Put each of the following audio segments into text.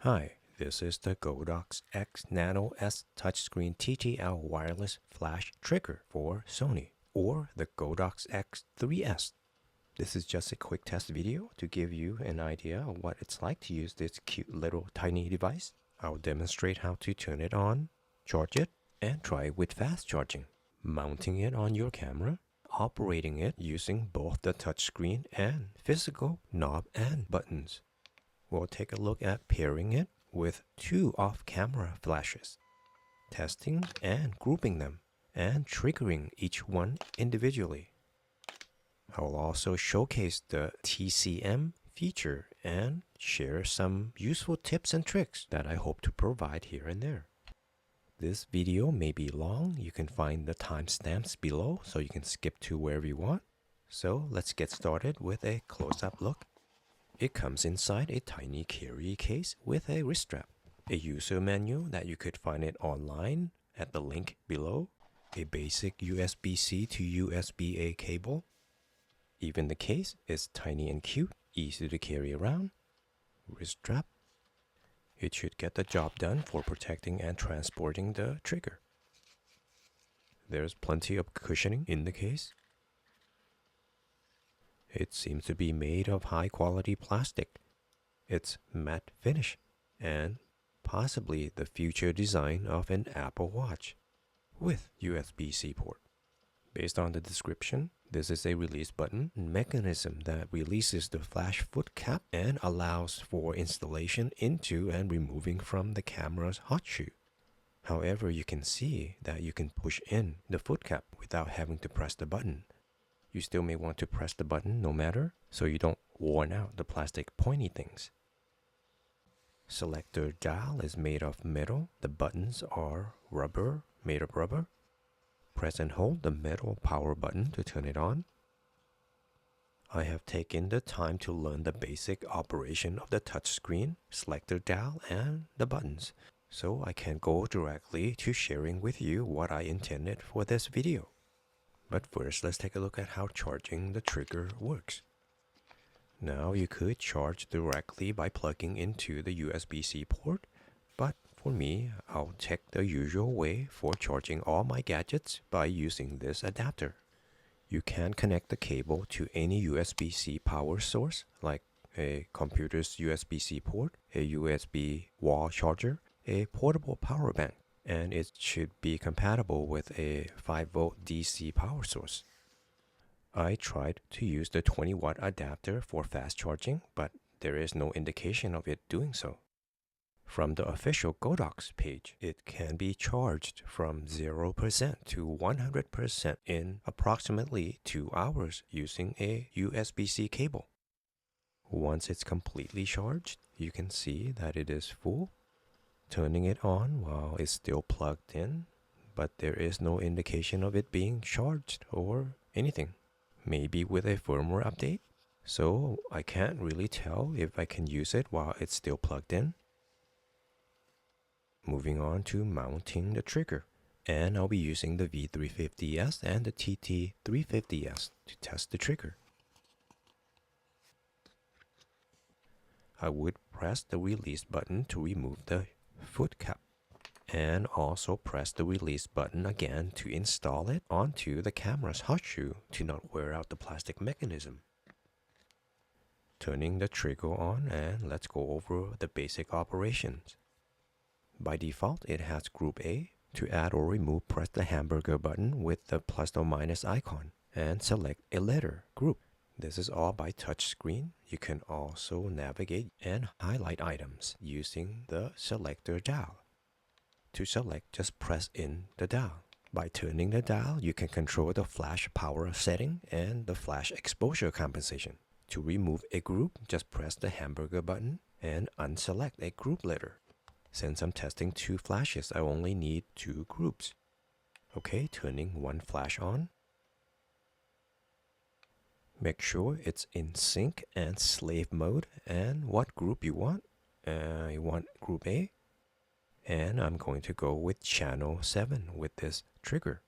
Hi, this is the Godox Xnano S touchscreen TTL Wireless Flash Trigger for Sony, or the Godox X3 S. This is just a quick test video to give you an idea of what it's like to use this cute little tiny device. I'll demonstrate how to turn it on, charge it, and try it with fast charging. Mounting it on your camera, operating it using both the touchscreen and physical knob and buttons. We'll take a look at pairing it with two off-camera flashes, testing and grouping them, and triggering each one individually. I'll also showcase the TCM feature and share some useful tips and tricks that I hope to provide here and there. This video may be long. You can find the timestamps below so you can skip to wherever you want. So let's get started with a close-up look. It comes inside a tiny carry case with a wrist strap, a user manual that you could find it online at the link below, a basic USB-C to USB-A cable. Even the case is tiny and cute, easy to carry around. Wrist strap. It should get the job done for protecting and transporting the trigger. There's plenty of cushioning in the case. It seems to be made of high quality plastic. It's matte finish and possibly the future design of an Apple Watch with USB-C port. Based on the description, this is a release button mechanism that releases the flash foot cap and allows for installation into and removing from the camera's hot shoe. However, you can see that you can push in the foot cap without having to press the button. You still may want to press the button no matter, so you don't worn out the plastic pointy things. Selector dial is made of metal. The buttons are made of rubber. Press and hold the metal power button to turn it on. I have taken the time to learn the basic operation of the touchscreen, selector dial, and the buttons, so I can go directly to sharing with you what I intended for this video. But first, let's take a look at how charging the trigger works. Now, you could charge directly by plugging into the USB-C port, but for me, I'll take the usual way for charging all my gadgets by using this adapter. You can connect the cable to any USB-C power source, like a computer's USB-C port, a USB wall charger, a portable power bank, and it should be compatible with a 5-volt DC power source. I tried to use the 20-watt adapter for fast charging, but there is no indication of it doing so. From the official Godox page, it can be charged from 0% to 100% in approximately 2 hours using a USB-C cable. Once it's completely charged, you can see that it is full. Turning it on while it's still plugged in, but there is no indication of it being charged or anything. Maybe with a firmware update, so I can't really tell if I can use it while it's still plugged in. Moving on to mounting the trigger, and I'll be using the V350S and the TT350S to test the trigger. I would press the release button to remove the foot cap, and also press the release button again to install it onto the camera's hot shoe to not wear out the plastic mechanism. Turning the trigger on, and let's go over the basic operations. By default, it has Group A. To add or remove, press the hamburger button with the plus or minus icon and select a letter group. This is all by touchscreen. You can also navigate and highlight items using the selector dial. To select, just press in the dial. By turning the dial, you can control the flash power setting and the flash exposure compensation. To remove a group, just press the hamburger button and unselect a group letter. Since I'm testing 2 flashes, I only need 2 groups. Okay, turning one flash on. Make sure it's in sync and slave mode and what group you want. You want group A. And I'm going to go with channel 7 with this trigger.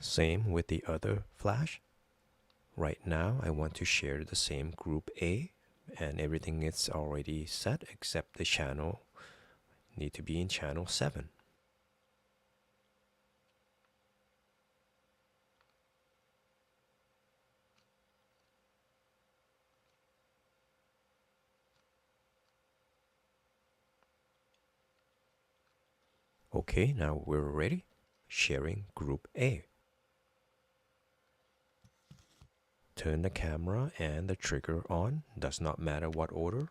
Same with the other flash. Right now I want to share the same group A, and everything is already set except the channel need to be in channel 7. Okay, now we're ready. Sharing group A. Turn the camera and the trigger on, does not matter what order.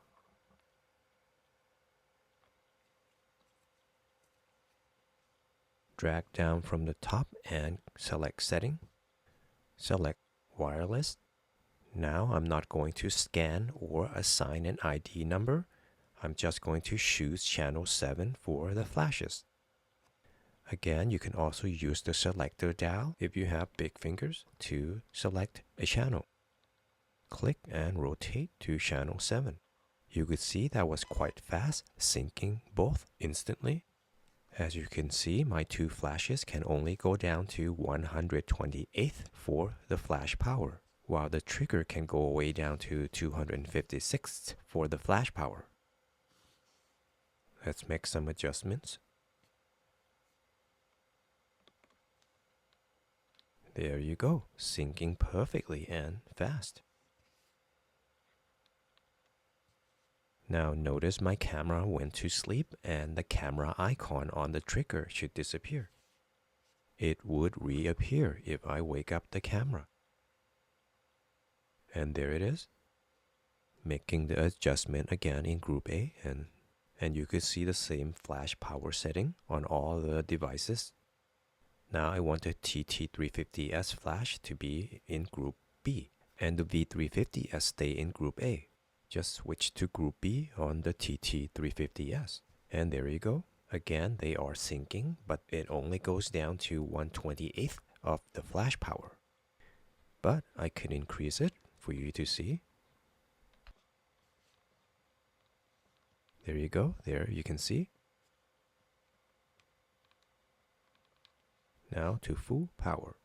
Drag down from the top and select setting. Select wireless. Now I'm not going to scan or assign an ID number. I'm just going to choose channel 7 for the flashes. Again, you can also use the selector dial if you have big fingers to select a channel. Click and rotate to channel 7. You could see that was quite fast, syncing both instantly. As you can see, my two flashes can only go down to 128th for the flash power, while the trigger can go way down to 256th for the flash power. Let's make some adjustments. There you go, syncing perfectly and fast. Now notice my camera went to sleep and the camera icon on the trigger should disappear. It would reappear if I wake up the camera. And there it is. Making the adjustment again in group A, and you could see the same flash power setting on all the devices. Now I want the TT350S flash to be in group B and the V350S stay in group A. Just switch to group B on the TT350S. And there you go. Again, they are syncing, but it only goes down to 1/28th of the flash power. But I can increase it for you to see. There you go. There you can see. Now to full power.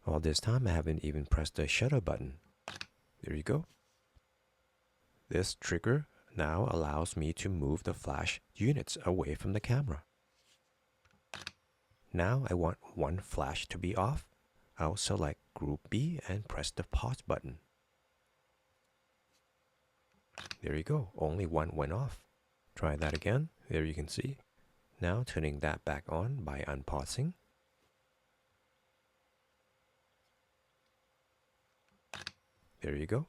All this time I haven't even pressed the shutter button. There you go. This trigger now allows me to move the flash units away from the camera. Now I want one flash to be off. I'll select group B and press the pause button. There you go, only one went off. Try that again. There you can see. Now turning that back on by unpausing. There you go.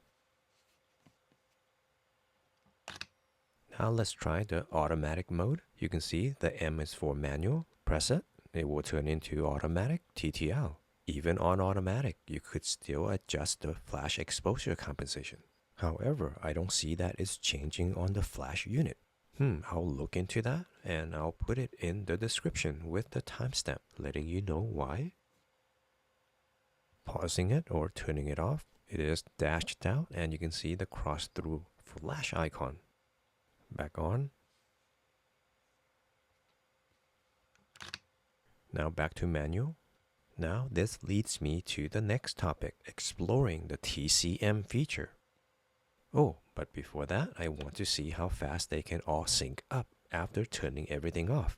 Now let's try the automatic mode. You can see the M is for manual. Press it. It will turn into automatic TTL. Even on automatic, you could still adjust the flash exposure compensation. However, I don't see that it's changing on the flash unit. I'll look into that and I'll put it in the description with the timestamp, letting you know why. Pausing it or turning it off, it is dashed out and you can see the cross-through flash icon. Back on. Now back to manual. Now this leads me to the next topic, exploring the TCM feature. Oh, but before that, I want to see how fast they can all sync up after turning everything off.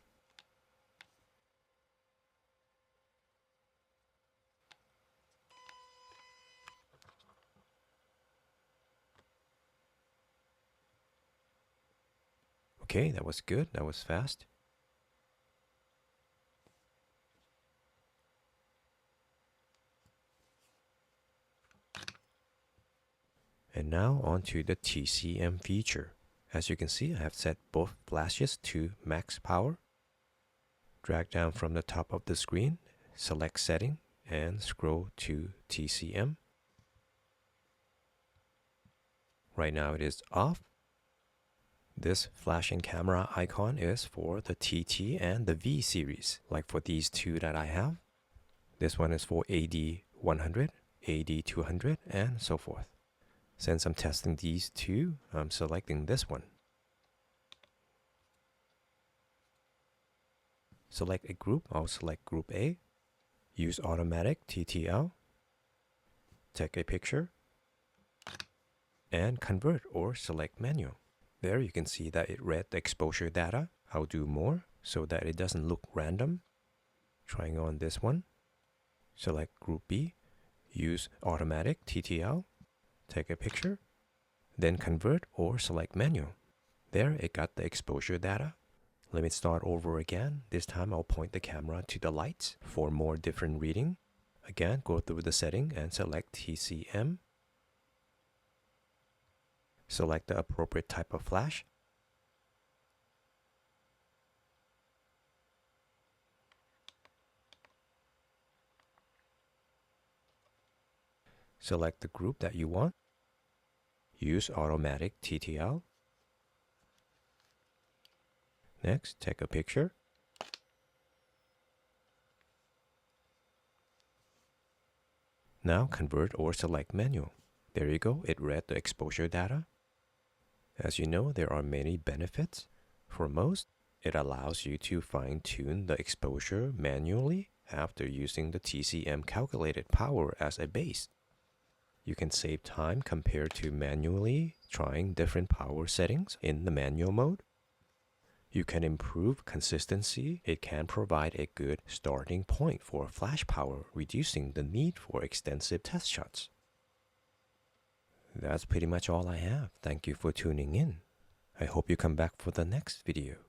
Okay, that was good. That was fast. And now onto the TCM feature. As you can see, I have set both flashes to max power. Drag down from the top of the screen, select setting, and scroll to TCM. Right now it is off. This flash and camera icon is for the TT and the V series, like for these two that I have. This one is for AD100, AD200, and so forth. Since I'm testing these two, I'm selecting this one. select a group. I'll select group A. Use automatic TTL. Take a picture. And convert or select manual. There you can see that it read the exposure data. I'll do more so that it doesn't look random. Trying on this one. Select group B. Use automatic TTL. Take a picture. Then convert or select manual. There it got the exposure data. Let me start over again. This time I'll point the camera to the lights for more different reading. Again, go through the setting and select TCM. Select the appropriate type of flash. Select the group that you want. Use automatic TTL. Next, take a picture. Now convert or select manual. There you go, it read the exposure data. As you know, there are many benefits. For most, it allows you to fine-tune the exposure manually after using the TCM calculated power as a base. You can save time compared to manually trying different power settings in the manual mode. You can improve consistency. It can provide a good starting point for flash power, reducing the need for extensive test shots. That's pretty much all I have. Thank you for tuning in. I hope you come back for the next video.